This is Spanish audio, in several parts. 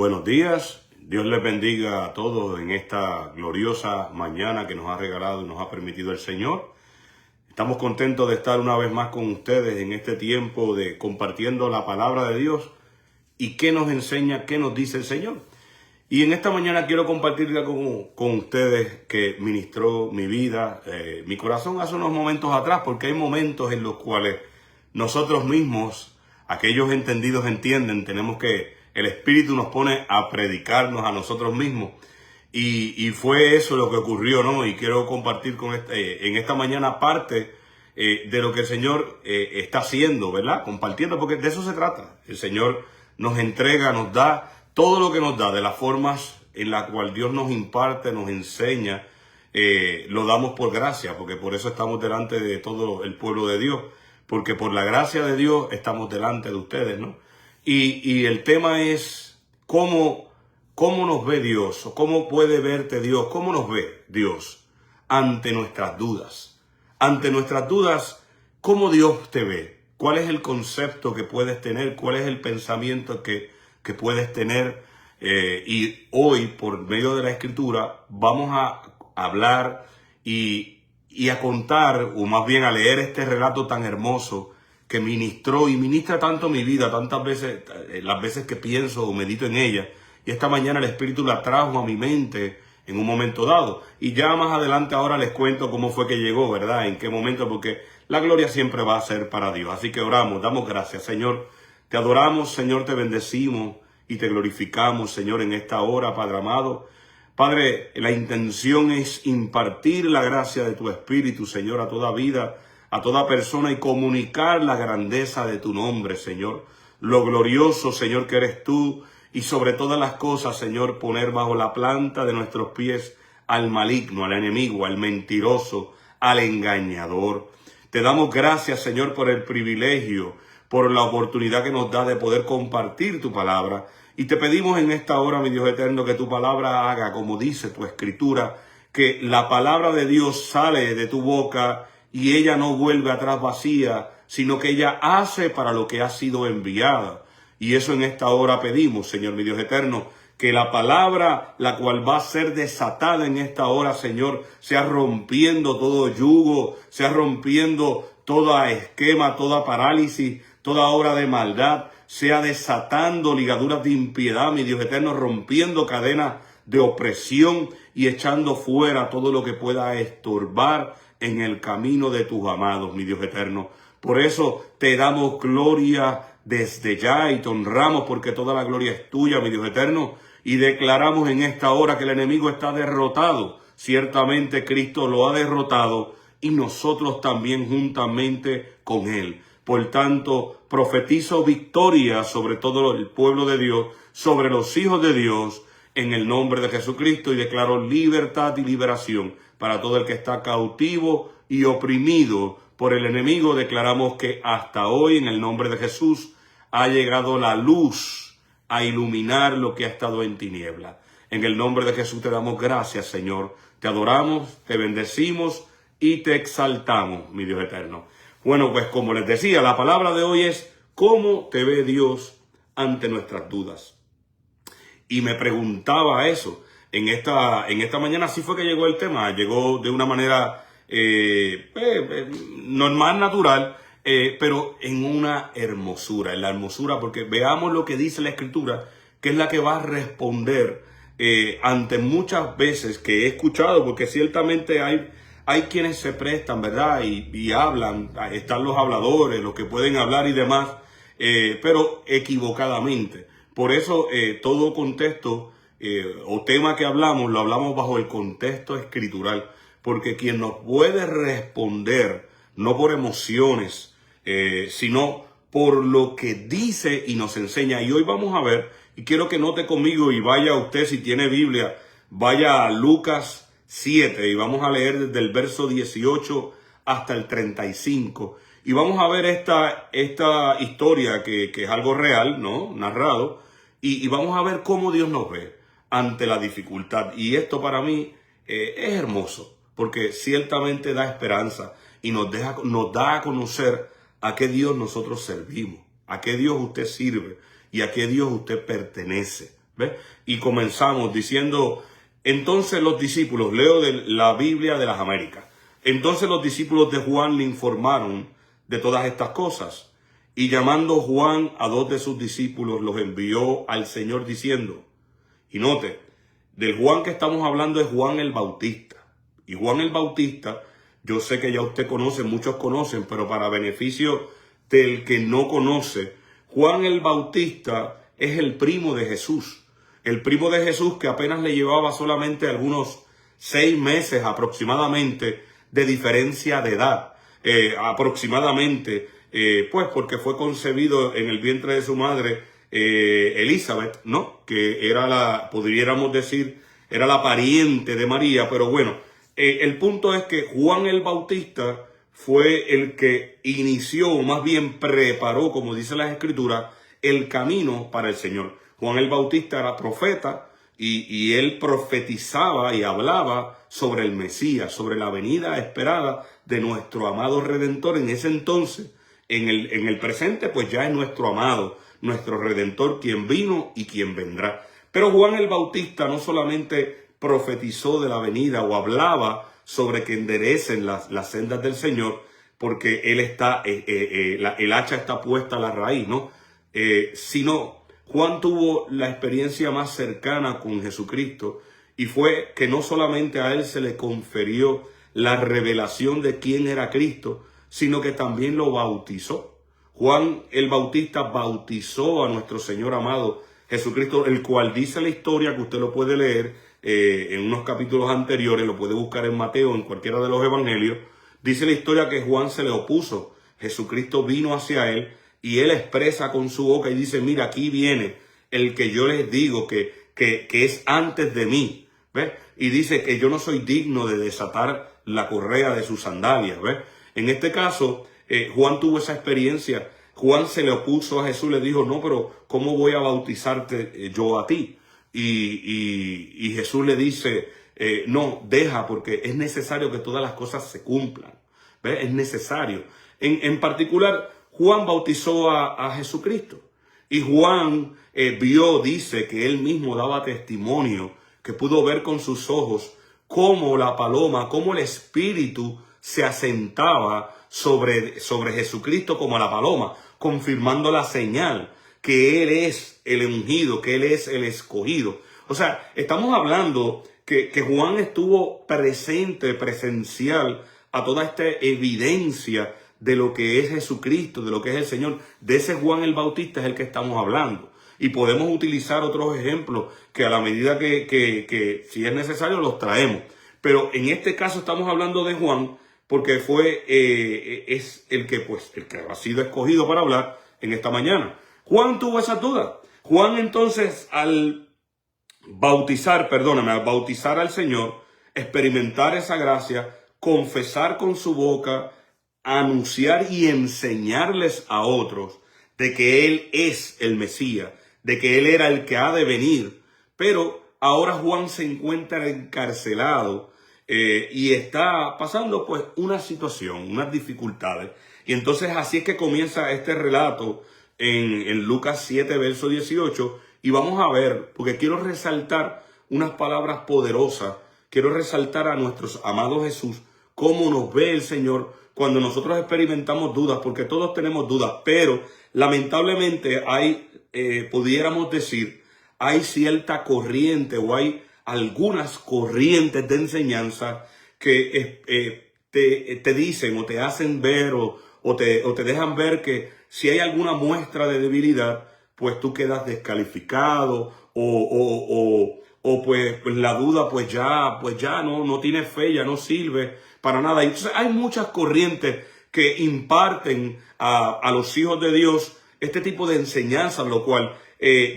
Buenos días, Dios les bendiga a todos en esta gloriosa mañana que nos ha regalado y nos ha permitido el Señor. Estamos contentos de estar una vez más con ustedes en este tiempo de compartiendo la palabra de Dios y qué nos enseña, qué nos dice el Señor. Y en esta mañana quiero compartir con ustedes que ministró mi vida, mi corazón hace unos momentos atrás, porque hay momentos en los cuales nosotros mismos, aquellos entendidos entienden, tenemos que el Espíritu nos pone a predicarnos a nosotros mismos. Y fue eso lo que ocurrió, ¿no? Y quiero compartir en esta mañana parte de lo que el Señor está haciendo, ¿verdad? Compartiendo, porque de eso se trata. El Señor nos entrega, nos da todo lo que nos da, de las formas en las cuales Dios nos imparte, nos enseña, lo damos por gracia, porque por eso estamos delante de todo el pueblo de Dios, porque por la gracia de Dios estamos delante de ustedes, ¿no? Y el tema es cómo nos ve Dios, o cómo puede verte Dios, cómo nos ve Dios ante nuestras dudas. Ante nuestras dudas, ¿cómo Dios te ve? ¿Cuál es el concepto que puedes tener? ¿Cuál es el pensamiento que puedes tener? Y hoy, por medio de la Escritura, vamos a hablar y a contar, o más bien a leer este relato tan hermoso que ministró y ministra tanto mi vida, tantas veces, las veces que pienso o medito en ella. Y esta mañana el Espíritu la trajo a mi mente en un momento dado. Y ya más adelante ahora les cuento cómo fue que llegó, ¿verdad? En qué momento, porque la gloria siempre va a ser para Dios. Así que oramos, damos gracias, Señor. Te adoramos, Señor, te bendecimos y te glorificamos, Señor, en esta hora, Padre amado. Padre, la intención es impartir la gracia de tu Espíritu, Señor, a toda vida, a toda persona, y comunicar la grandeza de tu nombre, Señor. Lo glorioso, Señor, que eres tú. Y sobre todas las cosas, Señor, poner bajo la planta de nuestros pies al maligno, al enemigo, al mentiroso, al engañador. Te damos gracias, Señor, por el privilegio, por la oportunidad que nos da de poder compartir tu palabra. Y te pedimos en esta hora, mi Dios eterno, que tu palabra haga, como dice tu Escritura, que la palabra de Dios sale de tu boca y ella no vuelve atrás vacía, sino que ella hace para lo que ha sido enviada. Y eso en esta hora pedimos, Señor, mi Dios eterno, que la palabra, la cual va a ser desatada en esta hora, Señor, sea rompiendo todo yugo, sea rompiendo todo esquema, toda parálisis, toda obra de maldad, sea desatando ligaduras de impiedad, mi Dios eterno, rompiendo cadenas de opresión y echando fuera todo lo que pueda estorbar en el camino de tus amados, mi Dios eterno. Por eso te damos gloria desde ya y te honramos, porque toda la gloria es tuya, mi Dios eterno, y declaramos en esta hora que el enemigo está derrotado. Ciertamente Cristo lo ha derrotado y nosotros también juntamente con él. Por tanto, profetizo victoria sobre todo el pueblo de Dios, sobre los hijos de Dios, en el nombre de Jesucristo, y declaro libertad y liberación para todo el que está cautivo y oprimido por el enemigo. Declaramos que hasta hoy, en el nombre de Jesús, ha llegado la luz a iluminar lo que ha estado en tiniebla. En el nombre de Jesús te damos gracias, Señor. Te adoramos, te bendecimos y te exaltamos, mi Dios eterno. Bueno, pues como les decía, la palabra de hoy es ¿cómo te ve Dios ante nuestras dudas? Y me preguntaba eso. En esta mañana sí fue que llegó el tema. Llegó de una manera normal, natural, pero en una hermosura. En la hermosura, porque veamos lo que dice la Escritura, que es la que va a responder ante muchas veces que he escuchado, porque ciertamente hay quienes se prestan, ¿verdad? Y hablan, están los habladores, los que pueden hablar y demás, pero equivocadamente. Por eso todo contexto o tema que hablamos, lo hablamos bajo el contexto escritural, porque quien nos puede responder, no por emociones, sino por lo que dice y nos enseña. Y hoy vamos a ver, y quiero que note conmigo y vaya usted, si tiene Biblia, vaya a Lucas 7 y vamos a leer desde el verso 18 hasta el 35. Y vamos a ver esta historia que es algo real, ¿no? Narrado. Y vamos a ver cómo Dios nos ve ante la dificultad. Y esto para mí es hermoso, porque ciertamente da esperanza y nos da a conocer a qué Dios nosotros servimos, a qué Dios usted sirve y a qué Dios usted pertenece. ¿Ves? Y comenzamos diciendo, entonces los discípulos, leo de la Biblia de las Américas, entonces los discípulos de Juan le informaron de todas estas cosas. Y llamando Juan a 2 de sus discípulos, los envió al Señor diciendo, y note, del Juan que estamos hablando es Juan el Bautista. Y Juan el Bautista, yo sé que ya usted conoce, muchos conocen, pero para beneficio del que no conoce, Juan el Bautista es el primo de Jesús. El primo de Jesús que apenas le llevaba solamente algunos 6 meses aproximadamente de diferencia de edad. Aproximadamente, pues porque fue concebido en el vientre de su madre Elizabeth, ¿no? Que era podríamos decir, era la pariente de María, pero bueno, el punto es que Juan el Bautista fue el que inició, o más bien preparó, como dice las Escrituras, el camino para el Señor. Juan el Bautista era profeta y él profetizaba y hablaba sobre el Mesías, sobre la venida esperada de nuestro amado Redentor. En ese entonces, en el presente, pues ya es nuestro amado, nuestro Redentor, quien vino y quien vendrá. Pero Juan el Bautista no solamente profetizó de la venida o hablaba sobre que enderecen las sendas del Señor, porque él está, el hacha está puesta a la raíz, ¿no? Sino Juan tuvo la experiencia más cercana con Jesucristo y fue que no solamente a él se le confirió la revelación de quién era Cristo, sino que también lo bautizó. Juan el Bautista bautizó a nuestro Señor amado Jesucristo, el cual dice la historia, que usted lo puede leer en unos capítulos anteriores, lo puede buscar en Mateo, en cualquiera de los evangelios. Dice la historia que Juan se le opuso. Jesucristo vino hacia él y él expresa con su boca y dice, mira, aquí viene el que yo les digo que es antes de mí. ¿Ves? Y dice que yo no soy digno de desatar la correa de sus sandalias. ¿Ves? En este caso, Juan tuvo esa experiencia. Juan se le opuso a Jesús, le dijo, no, pero ¿cómo voy a bautizarte yo a ti? Y Jesús le dice, no, deja, porque es necesario que todas las cosas se cumplan. ¿Ves? Es necesario. En particular, Juan bautizó a Jesucristo. Y Juan dice que él mismo daba testimonio, que pudo ver con sus ojos cómo la paloma, cómo el Espíritu se asentaba sobre Jesucristo como la paloma, confirmando la señal que Él es el ungido, que Él es el escogido. O sea, estamos hablando que Juan estuvo presente, presencial a toda esta evidencia de lo que es Jesucristo, de lo que es el Señor. De ese Juan el Bautista es el que estamos hablando. Y podemos utilizar otros ejemplos que a la medida que si es necesario los traemos. Pero en este caso estamos hablando de Juan porque es el que ha sido escogido para hablar en esta mañana. Juan tuvo esas dudas. Juan entonces al bautizar al Señor, experimentar esa gracia, confesar con su boca, anunciar y enseñarles a otros de que Él es el Mesías, de que Él era el que ha de venir. Pero ahora Juan se encuentra encarcelado y está pasando pues una situación, unas dificultades. Y entonces así es que comienza este relato en Lucas 7, verso 18. Y vamos a ver, porque quiero resaltar unas palabras poderosas. Quiero resaltar a nuestro amado Jesús, cómo nos ve el Señor cuando nosotros experimentamos dudas, porque todos tenemos dudas, pero lamentablemente pudiéramos decir, hay cierta corriente o hay algunas corrientes de enseñanza que te dicen o te hacen ver o te dejan ver que si hay alguna muestra de debilidad, pues tú quedas descalificado o pues la duda pues ya no tiene fe, ya no sirve para nada. Y entonces hay muchas corrientes que imparten a los hijos de Dios este tipo de enseñanzas, lo cual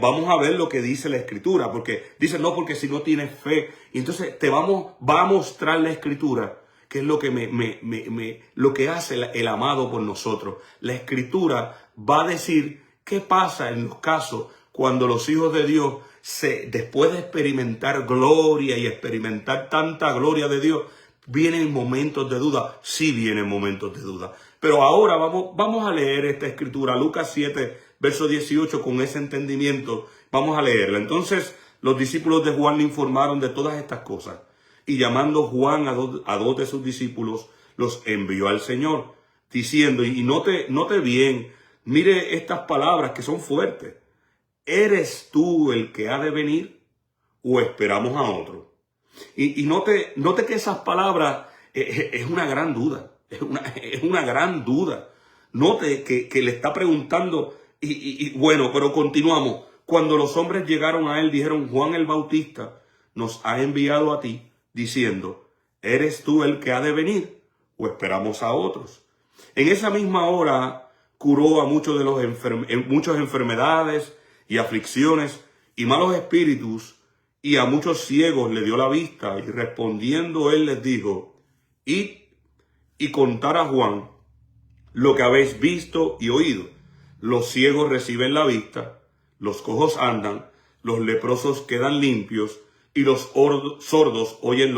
vamos a ver lo que dice la Escritura, porque dice no, porque si no tienes fe. Y entonces va a mostrar la Escritura qué es lo que lo que hace el amado por nosotros. La Escritura va a decir qué pasa en los casos cuando los hijos de Dios después de experimentar gloria y experimentar tanta gloria de Dios, vienen momentos de duda. Sí vienen momentos de duda. Pero ahora vamos a leer esta escritura, Lucas 7, verso 18, con ese entendimiento. Vamos a leerla. Entonces los discípulos de Juan le informaron de todas estas cosas. Y llamando Juan a dos de sus discípulos, los envió al Señor, diciendo, y note bien, mire estas palabras que son fuertes. ¿Eres tú el que ha de venir o esperamos a otro? Y note que esas palabras es una gran duda. Es una gran duda. Note que le está preguntando, bueno, pero continuamos. Cuando los hombres llegaron a él, dijeron, Juan el Bautista nos ha enviado a ti, diciendo, ¿eres tú el que ha de venir o esperamos a otros? En esa misma hora curó a muchos de muchas enfermedades y aflicciones y malos espíritus, y a muchos ciegos le dio la vista, y respondiendo él les dijo, id y contar a Juan lo que habéis visto y oído. Los ciegos reciben la vista, los cojos andan, los leprosos quedan limpios, y los sordos oyen,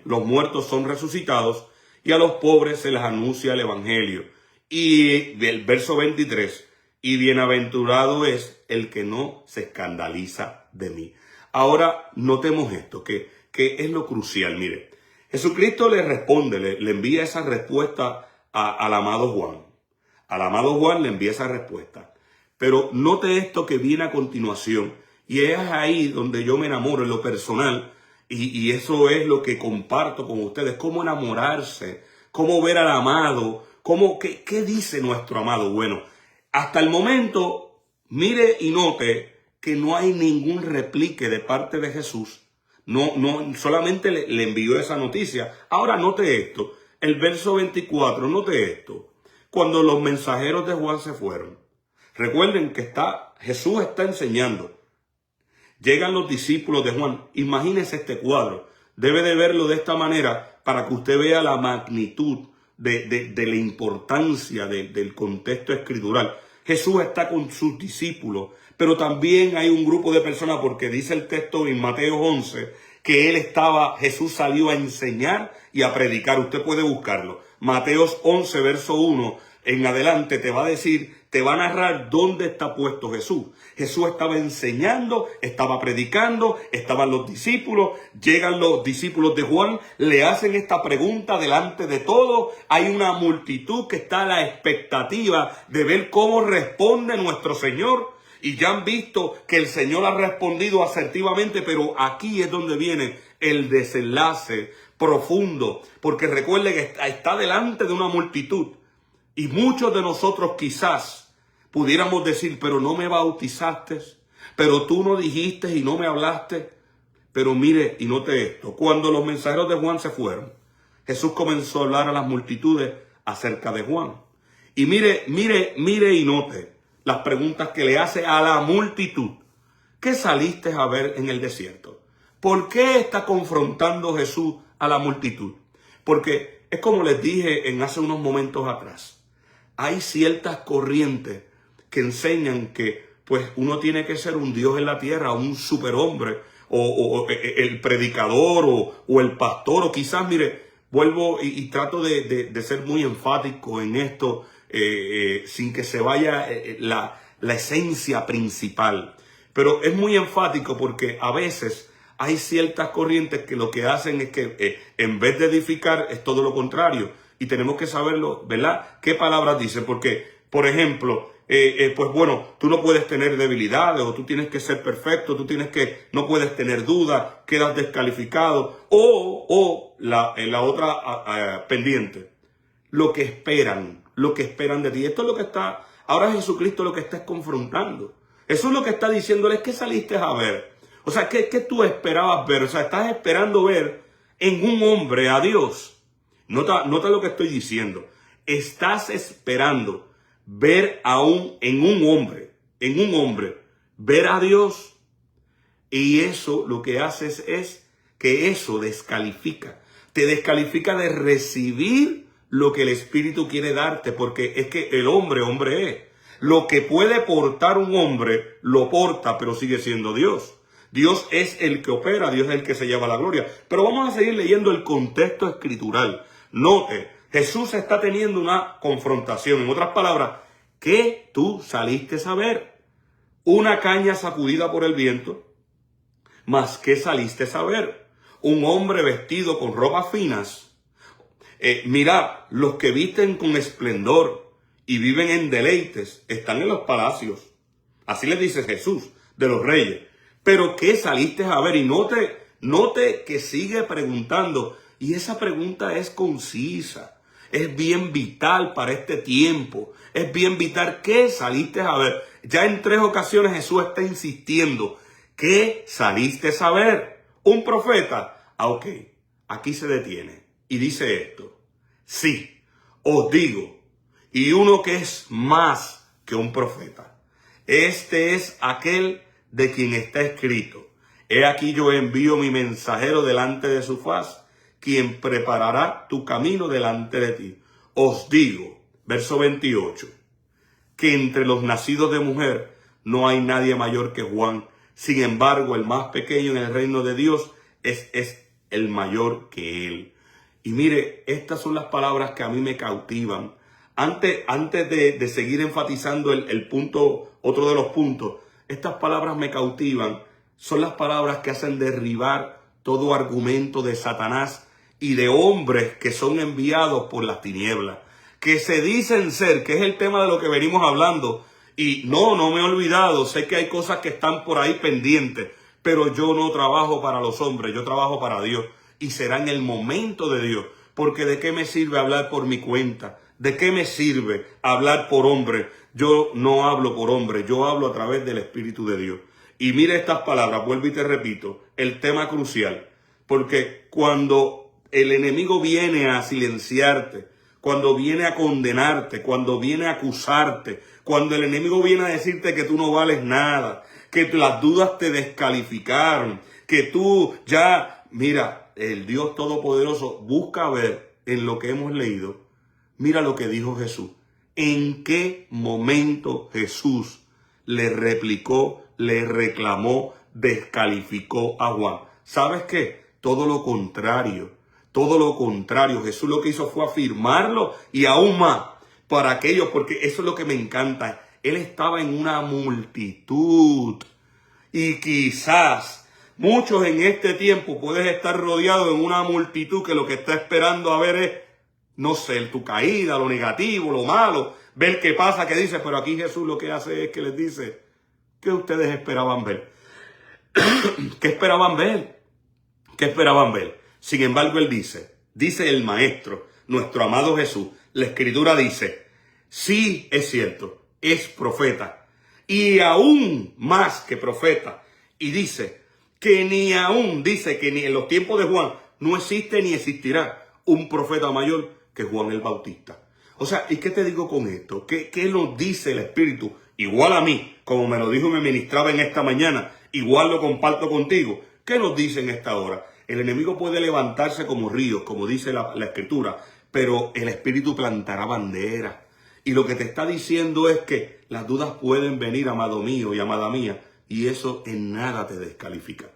los muertos son resucitados, y a los pobres se les anuncia el evangelio. Y el verso 23, y bienaventurado es el que no se escandaliza de mí. Ahora notemos esto, que es lo crucial. Mire, Jesucristo le responde, le envía esa respuesta al amado Juan. Al amado Juan le envía esa respuesta. Pero note esto que viene a continuación. Y es ahí donde yo me enamoro en lo personal. Y eso es lo que comparto con ustedes. Cómo enamorarse, cómo ver al amado. ¿Qué dice nuestro amado? Bueno, hasta el momento, mire y note que no hay ningún replique de parte de Jesús. No, solamente le envió esa noticia. Ahora note esto. El verso 24, note esto. Cuando los mensajeros de Juan se fueron. Recuerden que Jesús está enseñando. Llegan los discípulos de Juan. Imagínense este cuadro. Debe de verlo de esta manera para que usted vea la magnitud de la importancia del contexto escritural. Jesús está con sus discípulos, pero también hay un grupo de personas, porque dice el texto en Mateo 11 que Jesús salió a enseñar y a predicar. Usted puede buscarlo. Mateo 11, verso 1 en adelante te va a narrar dónde está puesto Jesús. Jesús estaba enseñando, estaba predicando, estaban los discípulos, llegan los discípulos de Juan, le hacen esta pregunta delante de todos. Hay una multitud que está a la expectativa de ver cómo responde nuestro Señor. Y ya han visto que el Señor ha respondido asertivamente, pero aquí es donde viene el desenlace profundo. Porque recuerde que está delante de una multitud. Y muchos de nosotros quizás pudiéramos decir, pero no me bautizaste, pero tú no dijiste y no me hablaste. Pero mire y note esto, cuando los mensajeros de Juan se fueron, Jesús comenzó a hablar a las multitudes acerca de Juan. Y mire y note las preguntas que le hace a la multitud. ¿Qué saliste a ver en el desierto? ¿Por qué está confrontando Jesús a la multitud? Porque es como les dije hace unos momentos atrás. Hay ciertas corrientes que enseñan que pues uno tiene que ser un Dios en la tierra, un superhombre, o el predicador, o el pastor, o quizás, mire, vuelvo y trato de ser muy enfático en esto, sin que se vaya la esencia principal. Pero es muy enfático porque a veces hay ciertas corrientes que lo que hacen es que en vez de edificar es todo lo contrario. Y tenemos que saberlo, ¿verdad? ¿Qué palabras dice? Porque, por ejemplo, pues bueno, tú no puedes tener debilidades, o tú tienes que ser perfecto, no puedes tener dudas, quedas descalificado. O la otra pendiente, lo que esperan de ti. Esto es lo que ahora Jesucristo lo que está es confrontando. Eso es lo que está diciéndole, ¿qué saliste a ver? O sea, ¿qué tú esperabas ver? O sea, estás esperando ver en un hombre a Dios. Nota lo que estoy diciendo. Estás esperando ver en un hombre, ver a Dios. Y eso lo que haces es que eso descalifica. Te descalifica de recibir lo que el Espíritu quiere darte. Porque es que el hombre es. Lo que puede portar un hombre, lo porta, pero sigue siendo Dios. Dios es el que opera, Dios es el que se lleva la gloria. Pero vamos a seguir leyendo el contexto escritural. Note, Jesús está teniendo una confrontación. En otras palabras, ¿qué tú saliste a ver? una caña sacudida por el viento. Mas, ¿qué saliste a ver? Un hombre vestido con ropas finas. Mirad, los que visten con esplendor y viven en deleites están en los palacios. Así les dice Jesús de los reyes. Pero ¿qué saliste a ver? Y note que sigue preguntando. Y esa pregunta es concisa. Es bien vital para este tiempo. Es bien vital. ¿Qué saliste a ver? Ya en 3 ocasiones Jesús está insistiendo. ¿Qué saliste a ver? ¿Un profeta? Ok, aquí se detiene y dice esto. Sí, os digo, y uno que es más que un profeta. Este es aquel de quien está escrito. He aquí yo envío mi mensajero delante de su faz, quien preparará tu camino delante de ti. Os digo, verso 28, que entre los nacidos de mujer no hay nadie mayor que Juan. Sin embargo, el más pequeño en el reino de Dios es el mayor que él. Y mire, estas son las palabras que a mí me cautivan. Antes de seguir enfatizando el punto, otro de los puntos, estas palabras me cautivan. Son las palabras que hacen derribar todo argumento de Satanás y de hombres que son enviados por las tinieblas, que se dicen ser, que es el tema de lo que venimos hablando. Y no me he olvidado, sé que hay cosas que están por ahí pendientes, pero yo no trabajo para los hombres, yo trabajo para Dios. Y será en el momento de Dios, porque ¿de qué me sirve hablar por mi cuenta? ¿De qué me sirve hablar por hombre? Yo no hablo por hombre, yo hablo a través del Espíritu de Dios. Y mire estas palabras, vuelvo y te repito, el tema crucial, porque cuando el enemigo viene a silenciarte, cuando viene a condenarte, cuando viene a acusarte, cuando el enemigo viene a decirte que tú no vales nada, que las dudas te descalificaron, que tú ya, mira, el Dios Todopoderoso busca ver en lo que hemos leído, mira lo que dijo Jesús. ¿En qué momento Jesús le replicó, le reclamó, descalificó a Juan? ¿Sabes qué? Todo lo contrario. Todo lo contrario, Jesús lo que hizo fue afirmarlo y aún más para aquellos, porque eso es lo que me encanta. Él estaba en una multitud y quizás muchos en este tiempo puedes estar rodeado en una multitud que lo que está esperando a ver es, no sé, tu caída, lo negativo, lo malo, ver qué pasa, qué dice. Pero aquí Jesús lo que hace es que les dice, ¿qué ustedes esperaban ver? ¿Qué esperaban ver? ¿Qué esperaban ver? Sin embargo, él dice el maestro, nuestro amado Jesús, la escritura dice, sí es cierto, es profeta y aún más que profeta. Y dice que ni en los tiempos de Juan no existe ni existirá un profeta mayor que Juan el Bautista. O sea, ¿y qué te digo con esto? ¿Qué nos dice el Espíritu? Igual a mí, como me lo dijo y me ministraba en esta mañana, igual lo comparto contigo. ¿Qué nos dice en esta hora? El enemigo puede levantarse como ríos, como dice la Escritura, pero el Espíritu plantará banderas. Y lo que te está diciendo es que las dudas pueden venir, amado mío y amada mía, y eso en nada te descalifica.